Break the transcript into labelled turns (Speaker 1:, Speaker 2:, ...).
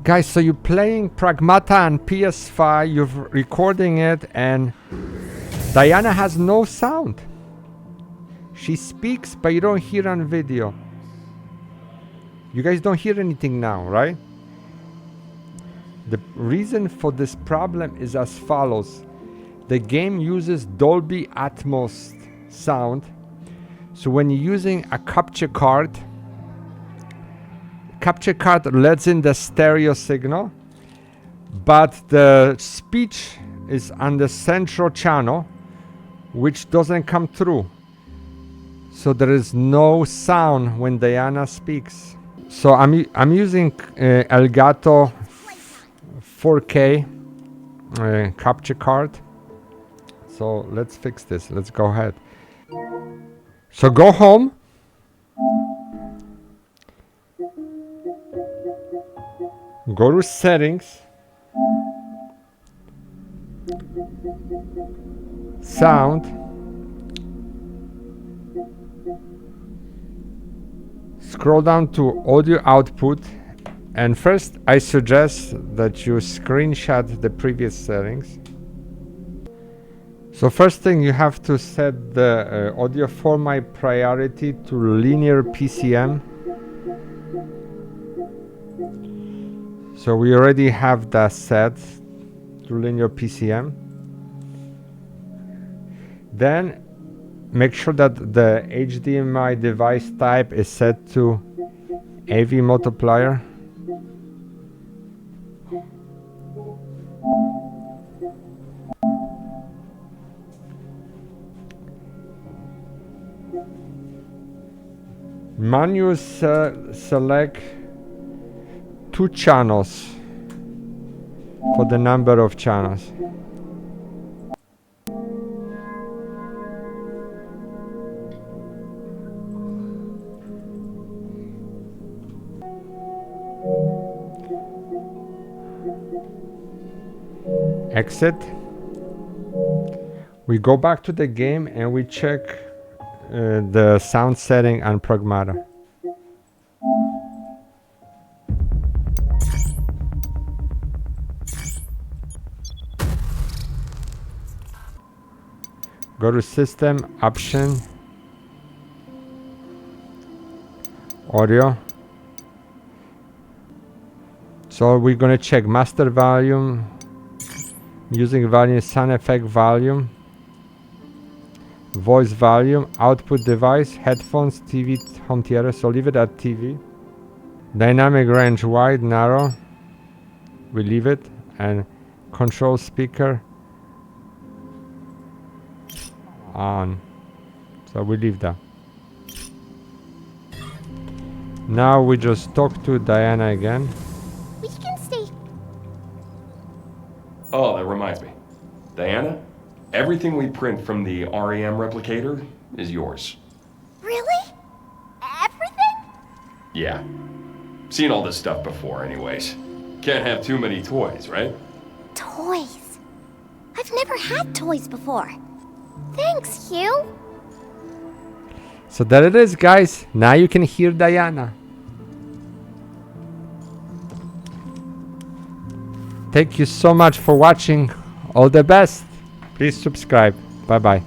Speaker 1: Guys, so you're playing Pragmata on PS5, you're recording it, and Diana has no sound. She speaks, but you don't hear on video. You guys don't hear anything now, right? The reason for this problem is as follows. The game uses Dolby Atmos sound. So when you're using a capture card lets in the stereo signal, but the speech is on the central channel, which doesn't come through. So there is no sound when Diana speaks. So I'm using Elgato 4K capture card. So let's fix this. Let's go ahead. So go home. Go to settings. Sound. Scroll down to audio output. And first I suggest that you screenshot the previous settings. So first thing, you have to set the audio format priority to linear PCM. So we already have that set to linear PCM. Then make sure that the HDMI device type is set to AV multiplier. Manually select 2 channels for the number of channels. Exit. We go back to the game and we check the sound setting on Pragmata. Go to System, Option, Audio. So we're gonna check Master Volume, Music Volume, Sound Effect Volume, Voice Volume, Output Device, Headphones, TV, Home Theater. So leave it at TV. Dynamic Range, Wide, Narrow. We leave it. And Control Speaker on. So we leave that. Now we just talk to Diana again.
Speaker 2: We can stay.
Speaker 3: Oh, that reminds me. Diana, everything we print from the REM replicator is yours.
Speaker 2: Really? Everything?
Speaker 3: Yeah. Seen all this stuff before anyways. Can't have too many toys, right?
Speaker 2: Toys? I've never had toys before. Thanks, Hugh.
Speaker 1: So there it is, guys. Now you can hear Diana. Thank you so much for watching. All the best. Please subscribe. Bye bye.